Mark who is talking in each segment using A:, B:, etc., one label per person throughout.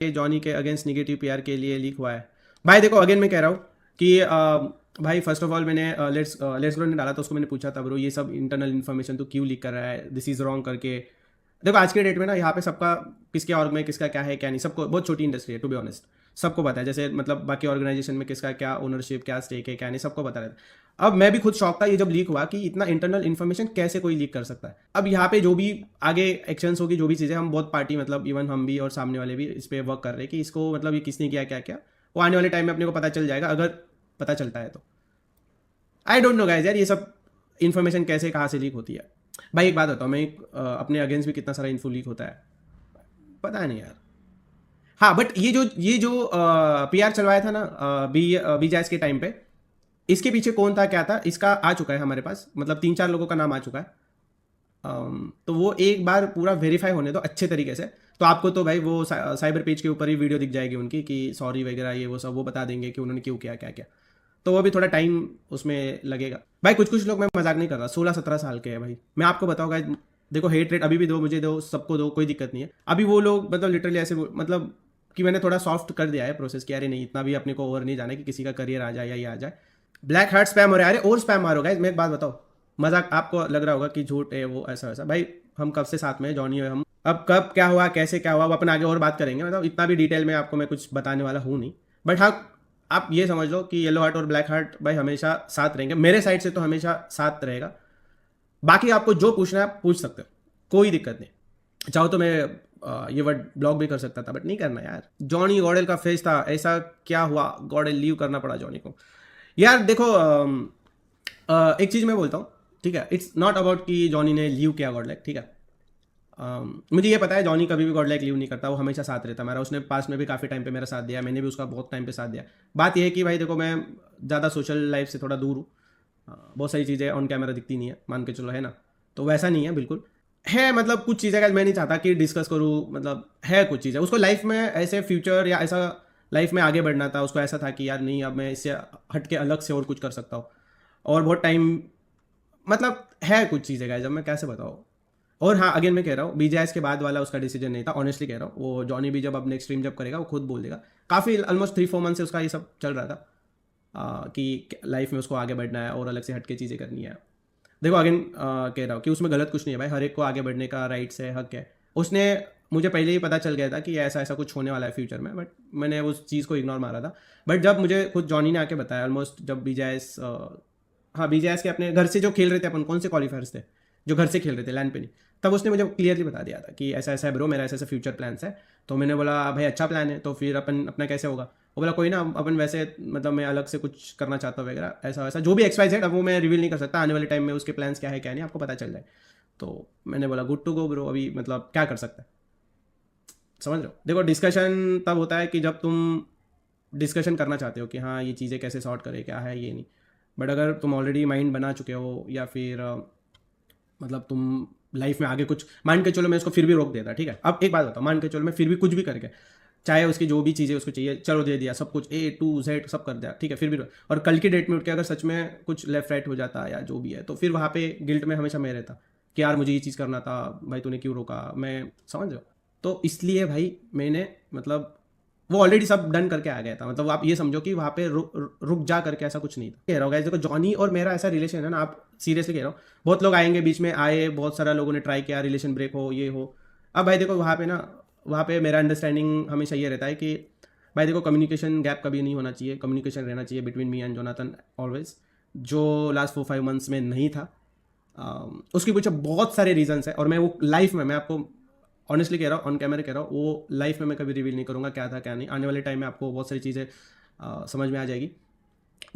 A: ये जॉनी के against negative PR के लिए लीक हुआ है। भाई देखो अगेन मैं कह रहा हूँ कि भाई फर्स्ट ऑफ ऑल मैंने लेट्स ग्रो ने डाला तो उसको मैंने पूछा था ब्रो ये सब इंटरनल इन्फॉर्मेशन तो क्यों लीक कर रहा है, दिस इज रॉन्ग करके। देखो आज के डेट में ना यहाँ पे सबका किसके ऑर्ग में किसका क्या है क्या नहीं सबको, बहुत छोटी इंडस्ट्री है टू बी ऑनेस्ट, सबको पता है। जैसे मतलब बाकी ऑर्गेनाइजेशन में किसका क्या ओनरशिप क्या स्टेक है क्या नहीं सबको पता रहता है। अब मैं भी खुद शौक था ये जब लीक हुआ कि इतना इंटरनल इन्फॉर्मेशन कैसे कोई लीक कर सकता है। अब यहाँ पे जो भी आगे एक्शंस होगी जो भी चीज़ें हम बहुत पार्टी मतलब इवन हम भी और सामने वाले भी इस पर वर्क कर रहे हैं कि इसको मतलब ये किसने किया क्या क्या, वो आने वाले टाइम में अपने को पता चल जाएगा अगर पता चलता है तो। आई डोंट नो गाइज यार ये सब इन्फॉर्मेशन कैसे कहाँ से लीक होती है। भाई एक बात बताओ, मैं अपने अगेंस्ट भी कितना सारा इन्फो लीक होता है पता नहीं यार। हाँ बट ये जो पीआर चलवाया था ना बी जैस के टाइम पे, इसके पीछे कौन था क्या था इसका आ चुका है हमारे पास, मतलब 3-4 लोगों का नाम आ चुका है। तो वो एक बार पूरा वेरीफाई होने दो अच्छे तरीके से, तो आपको तो भाई वो साइबर पेज के ऊपर ही वीडियो दिख जाएगी उनकी कि सॉरी वगैरह ये वो सब वो बता देंगे कि उन्होंने क्यों किया क्या क्या। तो वो भी थोड़ा टाइम उसमें लगेगा भाई। कुछ कुछ लोग, मैं मजाक नहीं कर रहा, 16-17 साल के हैं भाई। मैं आपको बताऊँ गाइस, देखो हेट रेट अभी भी दो, मुझे दो, सबको दो, कोई दिक्कत नहीं है। अभी वो लोग मतलब लिटरली ऐसे मतलब कि मैंने थोड़ा सॉफ्ट कर दिया है प्रोसेस कि अरे नहीं इतना भी अपने को ओवर नहीं जाना कि किसी का करियर आ जाए या ये आ जाए। ब्लैक हार्ट स्पैम हो रहा है, अरे और स्पैम मारो गाइस। मैं एक बात बताओ, मजाक आपको लग रहा होगा कि झूठ है वो ऐसा वैसा, भाई हम कब से साथ में हैं जॉनी है हम। अब कब क्या हुआ कैसे क्या हुआ वो अपन आगे और बात करेंगे, मतलब इतना भी डिटेल में आपको मैं कुछ बताने वाला हूँ नहीं। बट हाँ आप ये समझ लो कि येलो हार्ट और ब्लैक हार्ट भाई हमेशा साथ रहेंगे, मेरे साइड से तो हमेशा साथ रहेगा। बाकी आपको जो पूछना है आप पूछ सकते हो, कोई दिक्कत नहीं। चाहो तो मैं ये वर्ड ब्लॉग भी कर सकता था बट नहीं करना यार। जॉनी गॉडेल का फेस था, ऐसा क्या हुआ गॉडेल लीव करना पड़ा जॉनी को। यार देखो एक चीज़ मैं बोलता हूँ, ठीक है, इट्स नॉट अबाउट कि जॉनी ने लीव किया गॉडलाइक, ठीक है। मुझे ये पता है जॉनी कभी भी गॉडलाइक लीव नहीं करता, वो हमेशा साथ रहता मेरा, उसने पास में भी काफ़ी टाइम पे मेरा साथ दिया, मैंने भी उसका बहुत टाइम पे साथ दिया। बात यह है कि भाई देखो मैं ज़्यादा सोशल लाइफ से थोड़ा दूर हूँ, बहुत सारी चीज़ें ऑन कैमरा दिखती नहीं है मान के चलो, है ना। तो वैसा नहीं है बिल्कुल, है मतलब कुछ चीज़ें का मैं नहीं चाहता कि डिस्कस करूँ, मतलब है कुछ चीज़ें उसको लाइफ में ऐसे फ्यूचर या ऐसा लाइफ में आगे बढ़ना था उसको, ऐसा था कि यार नहीं अब मैं इससे हट के अलग से और कुछ कर सकता हूँ। और बहुत टाइम मतलब है कुछ चीज़ें गाइस, जब मैं कैसे बताऊँ। और हाँ अगेन मैं कह रहा हूँ बीजेएस के बाद वाला उसका डिसीजन नहीं था, ऑनेस्टली कह रहा हूँ। वो जॉनी भी जब अब नेक्स्ट स्ट्रीम जब करेगा वो खुद बोल देगा, काफ़ी ऑलमोस्ट 3-4 मंथ से उसका ये सब चल रहा था कि लाइफ में उसको आगे बढ़ना है और अलग से हटके चीज़ें करनी है। देखो अगेन कह रहा हूँ कि उसमें गलत कुछ नहीं है भाई, हर एक को आगे बढ़ने का राइट्स है, हक है। उसने मुझे पहले ही पता चल गया था कि ऐसा ऐसा कुछ होने वाला है फ्यूचर में, बट मैंने उस चीज़ को इग्नोर मारा था। बट जब मुझे खुद जॉनी ने आके बताया ऑलमोस्ट, जब बीजेएस हाँ बीजेएस के अपने घर से जो खेल रहे थे अपन, कौन से क्वालिफायर्स थे जो घर से खेल रहे थे लैंड पे नहीं, तब उसने मुझे क्लियरली बता दिया था कि ऐसा ऐसा है ब्रो, मेरा ऐसा ऐसा फ्यूचर प्लान्स है। तो मैंने बोला भाई अच्छा प्लान है तो फिर अपन अपना कैसे होगा। वो बोला कोई ना अपन वैसे मतलब मैं अलग से कुछ करना चाहता हूँ वगैरह ऐसा वैसा जो भी XYZ, अब वो मैं रिवील नहीं कर सकता, आने वाले टाइम में उसके प्लान्स क्या है क्या नहीं आपको पता चल जाए। तो मैंने बोला गुड टू गो ब्रो, अभी मतलब क्या कर सकता है, समझ रहे हो। देखो डिस्कशन तब होता है कि जब तुम डिस्कशन करना चाहते हो कि हाँ ये चीज़ें कैसे सॉर्ट करें क्या है ये नहीं। बट अगर तुम ऑलरेडी माइंड बना चुके हो या फिर मतलब तुम लाइफ में आगे कुछ मान के चलो, मैं उसको फिर भी रोक देता, ठीक है। अब एक बात बताओ, मान के चलो मैं फिर भी कुछ भी करके, चाहे उसकी जो भी चीज़ें उसको चाहिए चलो दे दिया, सब कुछ A to Z सब कर दिया, ठीक है, फिर भी और कल की डेट में उठ के अगर सच में कुछ लेफ्ट राइट हो जाता या जो भी है, तो फिर वहाँ पे गिल्ट में हमेशा मैं रहता कि यार मुझे ये चीज़ करना था भाई, तूने क्यों रोका, मैं समझ रहा हूँ। तो इसलिए भाई मैंने मतलब वो ऑलरेडी सब डन करके आ गया था, मतलब आप ये समझो कि वहाँ पे रुक जा करके ऐसा कुछ नहीं था। कह रहा हूँ गाइस देखो जॉनी और मेरा ऐसा रिलेशन है ना, आप सीरियसली कह रहा हूँ, बहुत लोग आएंगे बीच में, आए बहुत सारा लोगों ने ट्राई किया रिलेशन ब्रेक हो ये हो। अब भाई देखो वहाँ पे ना, वहाँ पे मेरा अंडरस्टैंडिंग हमेशा ये रहता है कि भाई देखो कम्युनिकेशन गैप कभी नहीं होना चाहिए, कम्युनिकेशन रहना चाहिए between me and Jonathan always, जो लास्ट 4-5 मंथ्स में नहीं था। उसके पीछे बहुत सारे रीजंस है और मैं वो लाइफ में मैं आपको ऑनेस्टली कह रहा हूँ, ऑन कैमरा कह रहा हूँ, वो लाइफ में मैं कभी रिवील नहीं करूँगा क्या था क्या नहीं। आने वाले टाइम में आपको बहुत सारी चीज़ें समझ में आ जाएगी।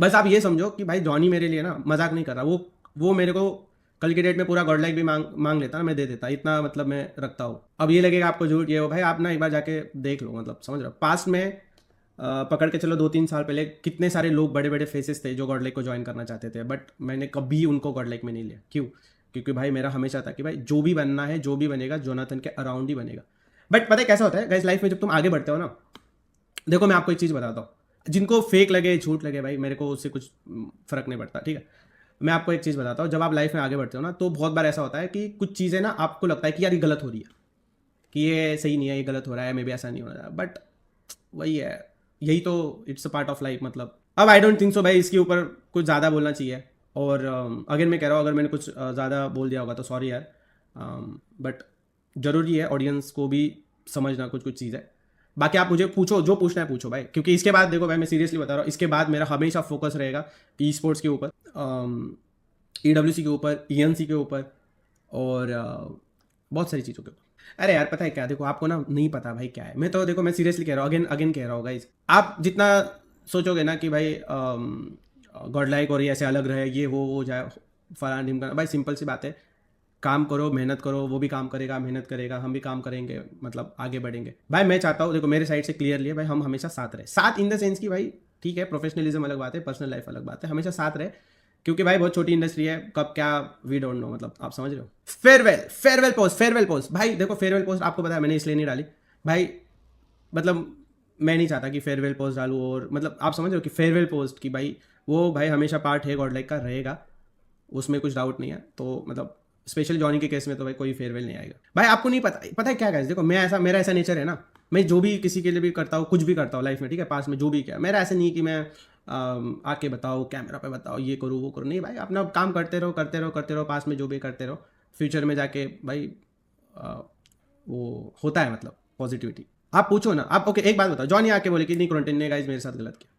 A: बस आप ये समझो कि भाई जॉनी मेरे लिए ना मजाक नहीं कर रहा, वो मेरे को कल की डेट में पूरा गॉड लाइक भी मांग लेता ना, मैं दे देता, इतना मतलब मैं रखता हूँ। अब ये लगेगा आपको झूठ ये हो, भाई आप ना एक बार जाके देख लो, मतलब समझ रहे हो। पास्ट में पकड़ के चलो 2-3 साल पहले कितने सारे लोग बड़े बड़े फेसेस थे जो गॉड लाइक को ज्वाइन करना चाहते थे, बट मैंने कभी उनको गॉड लाइक में नहीं लिया। क्यों? क्योंकि भाई मेरा हमेशा था कि भाई जो भी बनना है जो भी बनेगा जोनाथन के अराउंड ही बनेगा। बट पता है कैसा होता है गाइस लाइफ में, जब तुम आगे बढ़ते हो ना, देखो मैं आपको एक चीज़ बताता हूँ, जिनको फेक लगे झूठ लगे भाई मेरे को उससे कुछ फर्क नहीं पड़ता, ठीक है। मैं आपको एक चीज़ बताता हूँ, जब आप लाइफ में आगे बढ़ते हो ना तो बहुत बार ऐसा होता है कि कुछ चीज़ें ना आपको लगता है कि यार ये गलत हो रही है, कि ये सही नहीं है, ये गलत हो रहा है, मे भी ऐसा नहीं होना चाहिए। बट वही है, यही तो it's a part of life मतलब। अब आई डोंट थिंक सो भाई इसके ऊपर कुछ ज़्यादा बोलना चाहिए। और अगेन मैं कह रहा हूँ, अगर मैंने कुछ ज़्यादा बोल दिया होगा तो सॉरी यार, बट ज़रूरी है ऑडियंस को भी समझना कुछ कुछ चीज़ है। बाकी आप मुझे पूछो, जो पूछना है पूछो भाई, क्योंकि इसके बाद देखो भाई मैं सीरियसली बता रहा हूँ, इसके बाद मेरा हमेशा फोकस रहेगा ई स्पोर्ट्स के ऊपर, EWC के ऊपर, ENC के ऊपर, और बहुत सारी चीज़ों के ऊपर। अरे यार पता है क्या, देखो आपको ना नहीं पता भाई क्या है, मैं तो देखो मैं सीरियसली कह रहा हूँ, अगेन अगेन कह रहा हूँ गाइज, आप जितना सोचोगे ना कि भाई गॉड लाइक और ये ऐसे अलग रहे, ये वो जाए फलाना ढिमकाना, भाई सिंपल सी बात है, काम करो, मेहनत करो, वो भी काम करेगा, मेहनत करेगा, हम भी काम करेंगे, मतलब आगे बढ़ेंगे। भाई मैं चाहता हूँ, देखो मेरे साइड से क्लियरली है भाई, हम हमेशा साथ रहे, साथ इन द सेंस कि भाई ठीक है प्रोफेशनलिज्म अलग बात है, पर्सनल लाइफ अलग बात है, हमेशा साथ रहे, क्योंकि भाई बहुत छोटी इंडस्ट्री है, कब क्या वी डोंट नो, मतलब आप समझ रहे हो। फेयरवेल, फेयरवेल पोस्ट भाई देखो, फेयरवेल पोस्ट आपको पता है मैंने इसलिए नहीं डाली भाई, मतलब मैं नहीं चाहता कि फेयरवेल पोस्ट डालूँ, और मतलब आप समझ रहे हो कि फेयरवेल पोस्ट की भाई, वो भाई हमेशा पार्ट है गॉड लाइक का, रहेगा, उसमें कुछ डाउट नहीं है। तो मतलब स्पेशल जॉनी के केस में तो भाई कोई फेयरवेल नहीं आएगा भाई। आपको नहीं पता, पता है क्या गाइस, देखो मैं ऐसा, मेरा ऐसा नेचर है ना, मैं जो भी किसी के लिए भी करता हूँ, कुछ भी करता हूँ लाइफ में, ठीक है, पास में जो भी किया, मेरा ऐसा नहीं कि मैं आके बताओ, कैमरा पे बताओ, ये करूँ वो करूँ, नहीं भाई, अपना काम करते रहो करते रहो करते रहो, पास में जो भी करते रहो, फ्यूचर में जाके भाई आ, वो होता है मतलब पॉजिटिविटी। आप पूछो ना, आप ओके एक बात बताओ, जॉनी आके बोले कि नहीं क्रोंटिन ने गाइस मेरे साथ गलत किया,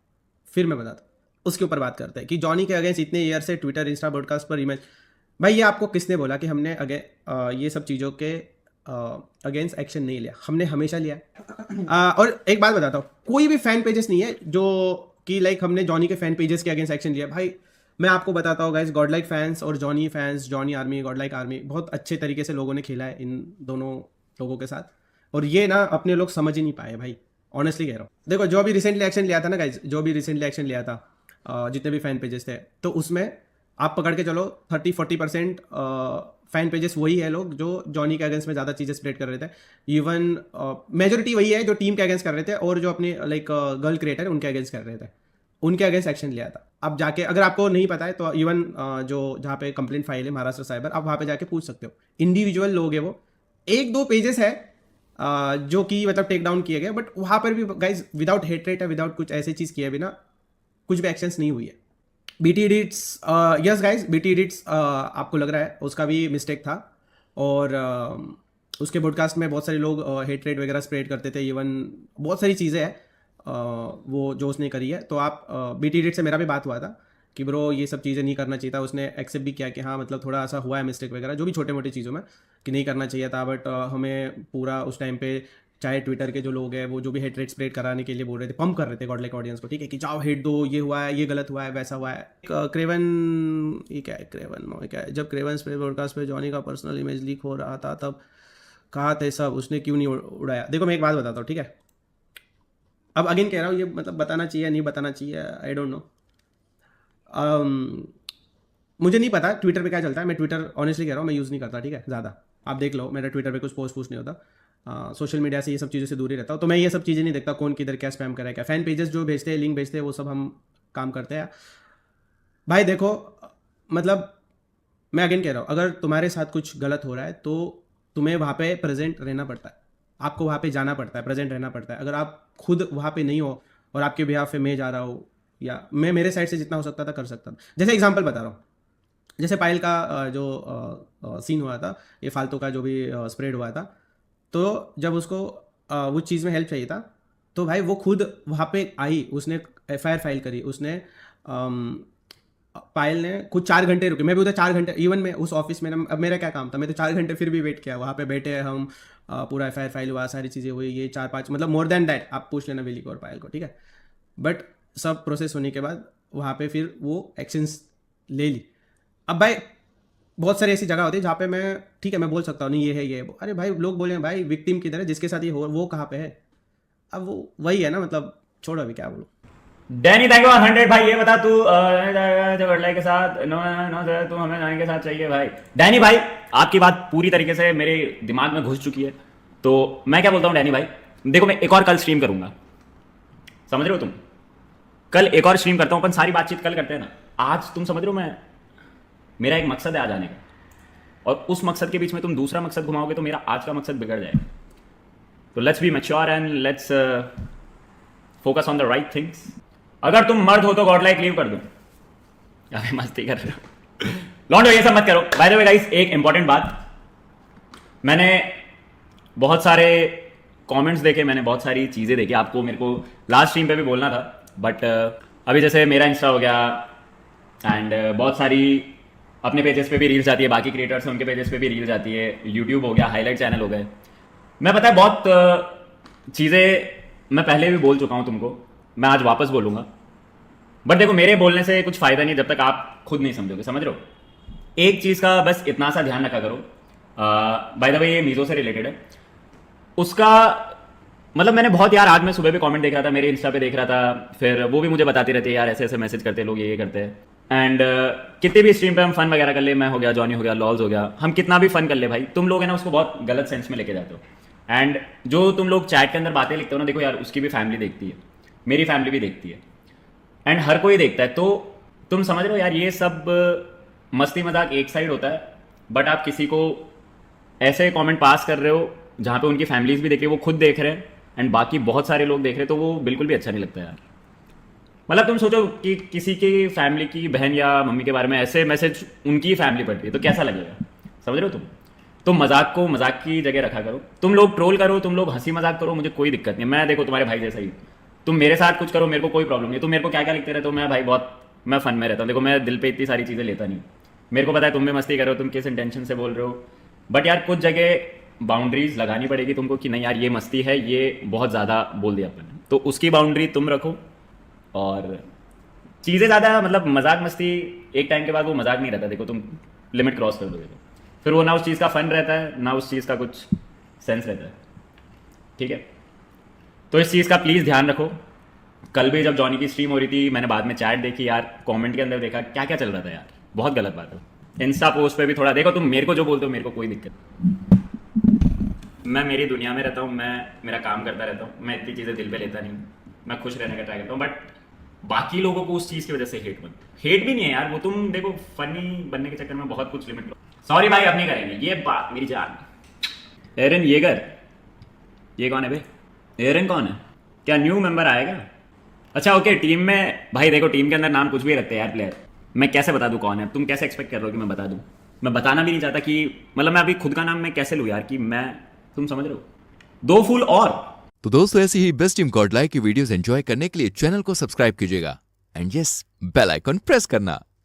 A: फिर मैं बताता हूँ, उसके ऊपर बात करते हैं कि जॉनी के अगेंस्ट इतने ईयर से ट्विटर इंस्टा ब्रॉडकास्ट पर इमेज, भाई ये आपको किसने बोला कि हमने ये सब चीज़ों के अगेंस्ट एक्शन नहीं लिया, हमने हमेशा लिया है। और एक बात बताता हूँ, कोई भी फैन पेजेस नहीं है जो कि लाइक हमने जॉनी के फैन पेजेस के अगेंस्ट एक्शन लिया भाई। मैं आपको बताता हूँ गाइस, गॉड लाइक फैंस और Johnny fans, Johnny army, God like army, बहुत अच्छे तरीके से लोगों ने खेला है इन दोनों लोगों के साथ, और ये ना अपने लोग समझ ही नहीं पाए भाई, ऑनेस्टली कह रहा हूँ। देखो जो भी रिसेंटली एक्शन लिया था ना गाइज, जो भी रिसेंटली एक्शन लिया था, जितने भी फैन पेजेस थे, तो उसमें आप पकड़ के चलो 30-40% फैन पेजेस वही है लोग जो जॉनी के अगेंस्ट में ज़्यादा चीज़ें स्प्रेड कर रहे थे। इवन मेजोरिटी वही है जो टीम के अगेंस्ट कर रहे थे, और जो अपने लाइक गर्ल क्रिएटर उनके अगेंस्ट कर रहे थे, उनके अगेंस्ट एक्शन लिया था। अब जाके अगर आपको नहीं पता है तो इवन जो जहाँ पे कंप्लेंट फाइल है महाराष्ट्र साइबर, आप वहाँ पे जाके पूछ सकते हो, इंडिविजुअल लोग है वो, एक दो पेजेस है जो कि मतलब टेक डाउन किए गए, बट वहाँ पर भी गाइज विदाउट हेटरेट है, विदाउट कुछ ऐसी चीज़ किए बिना कुछ भी एक्शंस नहीं हुई है। BT edits, yes guys, BT edits आपको लग रहा है उसका भी मिस्टेक था, और उसके पॉडकास्ट में बहुत सारे लोग हेटरेट वगैरह स्प्रेड करते थे, इवन बहुत सारी चीज़ें हैं वो जो उसने करी है। तो आप BT एडिट से मेरा भी बात हुआ था कि ब्रो ये सब चीज़ें नहीं करना चाहिए था, उसने एक्सेप्ट भी किया कि हाँ मतलब थोड़ा सा हुआ है मिस्टेक वगैरह, जो भी छोटे मोटे चीज़ों में कि नहीं करना चाहिए था, बट हमें पूरा उस टाइम पे चाहे ट्विटर के जो लोग हैं वो जो भी हेट रेट स्प्रेड कराने के लिए बोल रहे थे, पंप कर रहे थे गॉडलाइक ऑडियंस को, ठीक है, कि जाओ हेट दो, ये हुआ है, ये गलत हुआ है, वैसा हुआ है। क्रेवन, ये क्या है क्रेवन, क्या है, जब क्रेवन स्प्रे ब्रॉडकास्ट पे जॉनी का पर्सनल इमेज लीक हो रहा था तब कहा थे सब, उसने क्यों नहीं उड़ाया। देखो मैं एक बात बताता हूँ, ठीक है, अब अगेन कह रहा हूँ, ये मतलब बताना चाहिए नहीं बताना चाहिए, आई डोंट नो, मुझे नहीं पता ट्विटर पे क्या चलता है, मैं ट्विटर ऑनेस्टली कह रहा हूँ मैं यूज़ नहीं करता, ठीक है, ज़्यादा, आप देख लो मेरा ट्विटर पे कुछ पोस्ट नहीं होता, सोशल मीडिया से ये सब चीज़ों से दूर ही रहता हूँ, तो मैं ये सब चीज़ें नहीं देखता कौन किधर क्या स्पैम करे, क्या फैन पेजेस जो भेजते हैं, लिंक भेजते हैं, वो सब हम काम करते हैं भाई। देखो मतलब मैं अगेन कह रहा हूँ, अगर तुम्हारे साथ कुछ गलत हो रहा है तो तुम्हें वहाँ पे प्रेजेंट रहना पड़ता है, आपको वहाँ पे जाना पड़ता है, प्रेजेंट रहना पड़ता है। अगर आप खुद वहाँ पे नहीं हो और आपके बिहाफ पे मैं जा रहा हूँ, या मैं मेरे साइड से जितना हो सकता था कर सकता था, जैसे एग्जांपल बता रहा हूँ, जैसे पायल का जो सीन हुआ था, ये फालतू का जो भी स्प्रेड हुआ था, तो जब उसको वो चीज़ में हेल्प चाहिए था, तो भाई वो खुद वहाँ पे आई, उसने FIR फाइल करी, उसने पायल ने खुद 4 घंटे रुके, मैं भी उधर 4 घंटे, इवन मैं उस ऑफिस में ना, अब मेरा क्या काम था, मैं तो 4 घंटे फिर भी वेट किया, वहाँ पे बैठे हम, पूरा FIR फाइल हुआ, सारी चीज़ें हुई, ये 4-5 मतलब मोर देन डैट आप पूछ लेना विली को और पायल को, ठीक है, बट सब प्रोसेस होने के बाद वहाँ पे फिर वो एक्शंस ले ली। अब भाई बहुत सारी ऐसी जगह होती है जहाँ पे मैं, ठीक है, मैं बोल सकता हूँ नहीं ये है ये है, अरे भाई लोग बोले भाई विक्टिम किधर है, जिसके साथ ये हो वो कहाँ पे है, अब वो वही है ना, मतलब छोड़ो अभी क्या बोलूँ।
B: डैनी थैंक यू 100 भाई। ये बता तू जबरलाई के साथ नो नो सर तू हमें जाने के साथ चाहिए भाई। डैनी भाई आपकी बात पूरी तरीके से मेरे दिमाग में घुस चुकी है, तो मैं क्या बोलता हूँ डैनी भाई, देखो मैं एक और कल स्ट्रीम करूंगा, समझ रहे हो तुम, कल एक और स्ट्रीम करता हूँ, अपन सारी बातचीत कल करते हैं ना। आज तुम समझ रहे हो मैं, मेरा एक मकसद है आ जाने का, और उस मकसद के बीच में तुम दूसरा मकसद घुमाओगे तो मेरा आज का मकसद बिगड़ जाएगा। तो let's be mature and let's focus on the right things. अगर तुम मर्द हो तो गॉड लाइक लीव कर दो। अरे मस्ती कर रहे हो लॉन्डो, ये सब मत करो। बाय द वे गाइस, एक इंपॉर्टेंट बात, मैंने बहुत सारे कमेंट्स देखे, मैंने बहुत सारी चीज़ें देखी, आपको मेरे को लास्ट स्ट्रीम पे भी बोलना था, बट अभी जैसे मेरा इंस्टा हो गया एंड बहुत सारी अपने पेजेस पे भी रील्स आती है, बाकी क्रिएटर्स हैं उनके पेजेस पे भी रील्स आती है, यूट्यूब हो गया, हाईलाइट चैनल हो गए। मैं पता है बहुत चीज़ें मैं पहले भी बोल चुका हूँ तुमको, मैं आज वापस बोलूँगा, बट देखो मेरे बोलने से कुछ फ़ायदा नहीं जब तक आप खुद नहीं समझोगे, समझ रहे हो। एक चीज़ का बस इतना सा ध्यान रखा करो, बाय द वे ये मीज़ो से रिलेटेड है, उसका मतलब मैंने बहुत यार, आज मैं सुबह भी कमेंट देख रहा था, मेरे इंस्टा पे देख रहा था, फिर वो भी मुझे बताते रहते हैं यार ऐसे ऐसे मैसेज करते हैं लोग, ये करते हैं। एंड कितने भी स्ट्रीम पे हम फन वगैरह कर ले, मैं हो गया, जॉनी हो गया, लॉल्स हो गया, हम कितना भी फन कर ले भाई, तुम लोग है ना उसको बहुत गलत सेंस में लेके जाते हो। एंड जो तुम लोग चैट के अंदर बातें लिखते हो ना, देखो यार उसकी भी फैमिली देखती है, मेरी फैमिली भी देखती है, एंड हर कोई देखता है, तो तुम समझ रहे हो यार, ये सब मस्ती मजाक एक साइड होता है, बट आप किसी को ऐसे कमेंट पास कर रहे हो जहाँ पे उनकी फैमिलीज भी देख रही है, वो खुद देख रहे हैं एंड बाकी बहुत सारे लोग देख रहे हैं, तो वो बिल्कुल भी अच्छा नहीं लगता यार। मतलब तुम सोचो कि किसी की फैमिली की बहन या मम्मी के बारे में ऐसे मैसेज उनकी फैमिली पढ़ती है, तो कैसा लगेगा, समझ रहे हो तुम मजाक को मजाक की जगह रखा करो, तुम लोग ट्रोल करो, तुम लोग हंसी मजाक करो, मुझे कोई दिक्कत नहीं, मैं देखो तुम्हारे भाई जैसा ही, तुम मेरे साथ कुछ करो, मेरे को कोई प्रॉब्लम नहीं, तुम मेरे को क्या क्या लिखते रहते हो, मैं भाई बहुत मैं फन में रहता हूँ, देखो मैं दिल पे इतनी सारी चीज़ें लेता नहीं, मेरे को पता है तुम भी मस्ती करो, तुम किस इंटेंशन से बोल रहे हो, बट यार कुछ जगह बाउंड्रीज लगानी पड़ेगी तुमको कि नहीं यार ये मस्ती है, ये बहुत ज़्यादा बोल दिया अपन, तो उसकी बाउंड्री तुम रखो। और चीज़ें ज़्यादा मतलब मजाक मस्ती एक टाइम के बाद वो मजाक नहीं रहता, देखो तुम लिमिट क्रॉस कर दोगे तो फिर वो ना उस चीज़ का फन रहता है, ना उस चीज़ का कुछ सेंस रहता है, ठीक है। तो इस चीज़ का प्लीज़ ध्यान रखो। कल भी जब जॉनी की स्ट्रीम हो रही थी, मैंने बाद में चैट देखी यार, कमेंट के अंदर देखा क्या क्या चल रहा था यार, बहुत गलत बात है। इंस्टा पोस्ट पे भी थोड़ा देखो, तुम मेरे को जो बोलते हो मेरे को कोई दिक्कत नहीं, मैं मेरी दुनिया में रहता हूँ, मैं मेरा काम करता रहता हूँ, मैं इतनी चीज़ें दिल पे लेता नहीं, मैं खुश रहने का ट्राई करता हूँ, बट बाकी लोगों को उस चीज़ की वजह से हेट भी नहीं है यार, वो तुम देखो फनी बनने के चक्कर में बहुत कुछ लिमिट लो। सॉरी भाई, अब नहीं करेंगे ये बात, मेरी जान। एरन येगर, ये कौन है भाई? एरन कौन है? क्या न्यू मेंबर आएगा? अच्छा ओके, टीम में भाई देखो टीम के अंदर नाम कुछ भी रखते हैं यार प्लेयर, मैं कैसे बता दूं कौन है? तुम कैसे एक्सपेक्ट कर रहे हो कि मैं बता दूं? मैं बताना भी नहीं चाहता कि मतलब मैं अभी खुद का नाम मैं कैसे लूं यार कि मैं, तुम समझ रहे हो, दो फूल और।
C: तो दोस्तों ऐसी ही बेस्ट टीम गॉड लाइक की वीडियोस एंजॉय करने के लिए चैनल को सब्सक्राइब कीजिएगा and yes bell icon press करना।